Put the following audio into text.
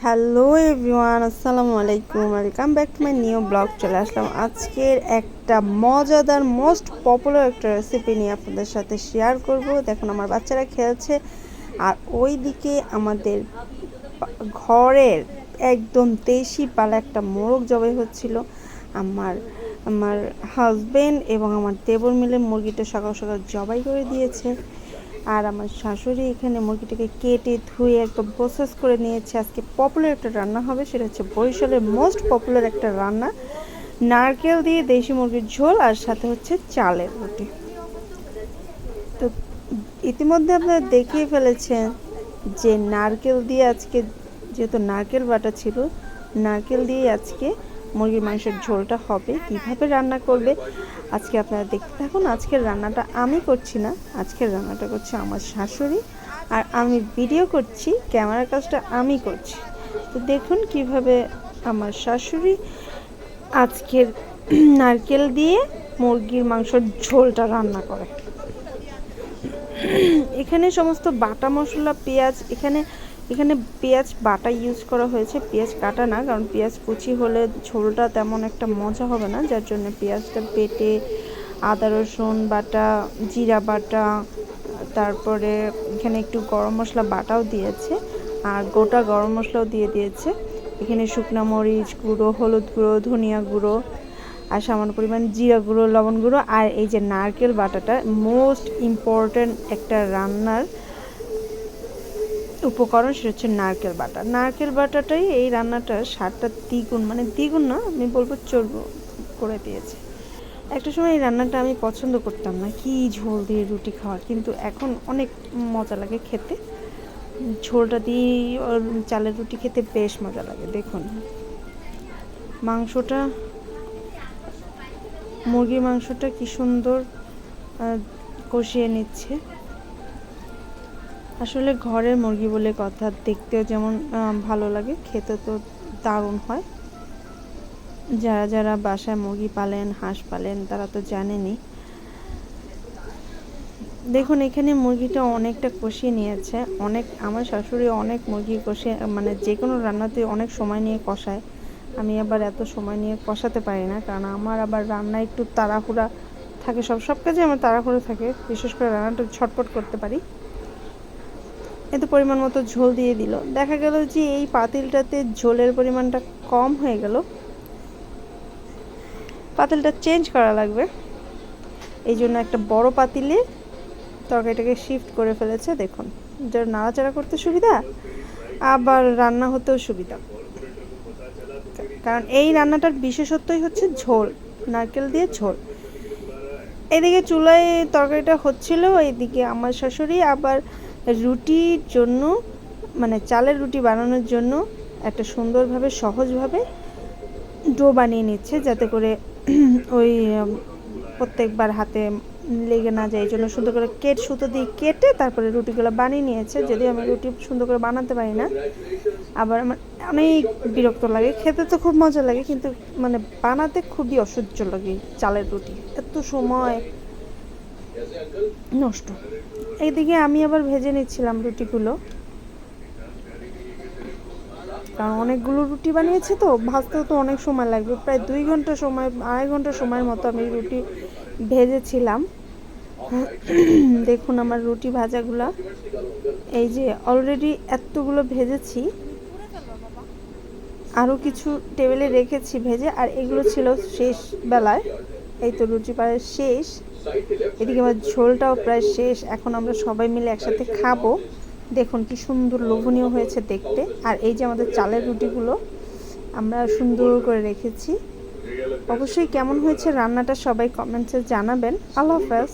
Hello everyone, আসসালামু আলাইকুম। Welcome back to my new blog. চলে আসলাম আজকের একটা মজাদার মোস্ট পপুলার একটা রেসিপি নিয়ে আপনাদের সাথে শেয়ার করব। দেখুন আমার বাচ্চারা খেলছে আর ওই দিকে আমাদের ঘরের একদম দেশি পালা একটা মোরগ জবাই হচ্ছিল। আমার আমার হাজবেন্ড এবং আমার দেবর মিলে মুরগিটা সকাল সকাল জবাই করে দিয়েছে। আর আমার শাশুড়ি এখানে মুরগিটাকে কেটে ধুয়ে একদম প্রসেস করে নিয়েছে। আজকে পপুলার একটা রান্না হবে, সেটা হচ্ছে বরিশালের মোস্ট পপুলার একটা রান্না, নারকেল দিয়ে দেশি মুরগির ঝোল আর সাথে হচ্ছে চালের রুটি। তো ইতিমধ্যে আপনারা দেখিয়ে ফেলেছেন যে নারকেল দিয়ে আজকে, যেহেতু নারকেল বাটা ছিল, নারকেল দিয়ে আজকে মুরগির মাংসের ঝোলটা হবে। কিভাবে রান্না করবে আজকে আপনারা দেখতে থাকুন। আজকের রান্নাটা আমি করছি না, আজকের রান্নাটা করছে আমার শাশুড়ি, আর আমি ভিডিও করছি, ক্যামেরার কাজটা আমি করছি। তো দেখুন কিভাবে আমার শাশুড়ি আজকের নারকেল দিয়ে মুরগির মাংসের ঝোলটা রান্না করে। এখানে সমস্ত বাটা মশলা, পেঁয়াজ, এখানে পেঁয়াজ বাটা ইউজ করা হয়েছে, পেঁয়াজ কাটা না, কারণ পেঁয়াজ কুচি হলে ঝোলটা তেমন একটা মজা হবে না, যার জন্য পেঁয়াজটা বেটে আদা রসুন বাটা, জিরা বাটা, তারপরে এখানে একটু গরম মশলা বাটাও দিয়েছে আর গোটা গরম মশলাও দিয়ে দিয়েছে। এখানে শুকনো মরিচ গুঁড়ো, হলুদ গুঁড়ো, ধনিয়া গুঁড়ো আর সামান্য পরিমাণ জিরা গুঁড়ো, লবণ গুঁড়ো, আর এই যে নারকেল বাটাটা মোস্ট ইম্পর্ট্যান্ট একটা রান্নার উপকরণ, সেটা হচ্ছে নারকেল বাটা। নারকেল বাটাটাই এই রান্নাটার স্বাদটা দ্বিগুণ, মানে দ্বিগুণ না, আমি বলবো চর্গুণ করে দিয়েছে। একটা সময় এই রান্নাটা আমি পছন্দ করতাম না, কি ঝোল দিয়ে রুটি খাওয়া, কিন্তু এখন অনেক মজা লাগে খেতে। ঝোলটা দিয়ে চালের রুটি খেতে বেশ মজা লাগে। দেখুন মাংসটা, মুরগির মাংসটা কি সুন্দর কষিয়ে নিচ্ছে। আসলে ঘরের মুরগি বলে কথা, দেখতেও যেমন ভালো লাগে, খেতে তো দারুণ হয়। যারা যারা বাসায় মুরগি পালেন, হাঁস পালেন, তারা তো জানেনই। দেখুন এখানে মুরগিটা অনেকটা কষিয়ে নিয়েছে, আমার শাশুড়ি অনেক মুরগি কষিয়ে, মানে যে কোনো রান্নাতে অনেক সময় নিয়ে কষায়। আমি আবার এত সময় নিয়ে কষাতে পারি না, কারণ আমার আবার রান্না একটু তাড়াহুড়া থাকে, সব কাজে আমার তাড়াহুড়ো থাকে, বিশেষ করে রান্নাটা ছটপট করতে পারি। এতে পরিমাণ মতো ঝোল দিয়ে দিল। দেখা গেল যে এই পাতিলটাতে ঝোলের পরিমাণটা কম হয়ে গেল, পাতিলটা চেঞ্জ করা লাগবে। এই জন্য একটা বড় পাতিলে তরকারিটাকে শিফট করে ফেলেছে। দেখুন, যার নাড়াচাড়া করতে সুবিধা, আবার রান্না হতেও সুবিধা, কারণ এই রান্নাটার বিশেষত্বই হচ্ছে ঝোল, নারকেল দিয়ে ঝোল। এদিকে চুলায় তরকারিটা হচ্ছিল, এইদিকে আমার শাশুড়ি আবার রুটির জন্য, মানে চালের রুটি বানানোর জন্য একটা সুন্দরভাবে সহজভাবে ডো বানিয়ে নিচ্ছে, যাতে করে ওই প্রত্যেকবার হাতে লেগে না যায়। এই জন্য সুন্দর করে সুতো দিয়ে কেটে তারপরে রুটিগুলো বানিয়ে নিয়েছে। যদিও আমি রুটি সুন্দর করে বানাতে পারি না, আবার আমার অনেক বিরক্ত লাগে, খেতে তো খুব মজা লাগে, কিন্তু মানে বানাতে খুবই অসহ্য লাগে চালের রুটি, এত সময় নষ্ট। এইদিকে আমি আবার ভেজে নিচ্ছিলাম রুটিগুলো, কারণ অনেকগুলো রুটি বানিয়েছি তো, ভাজতেও তো অনেক সময় লাগবে, প্রায় 2 ঘন্টা সময়, 2.5 ঘন্টা সময়ের মতো আমি রুটি ভেজেছিলাম। দেখুন আমার রুটি ভাজাগুলা, এই যে অলরেডি এতগুলো ভেজেছি, আরও কিছু টেবিলে রেখেছি ভেজে, আর এগুলো ছিল শেষ বেলায়। এই তো রুটি প্রায় শেষ, এদিকে আমার ঝোলটাও প্রায় শেষ। এখন আমরা সবাই মিলে একসাথে খাবো। দেখুন কি সুন্দর লোভনীয় হয়েছে দেখতে। আর এই যে আমাদের চালের রুটিগুলো আমরা সুন্দর করে রেখেছি। অবশ্যই কেমন হয়েছে রান্নাটা সবাই কমেন্টসে জানাবেন। আল্লাহ হাফেজ।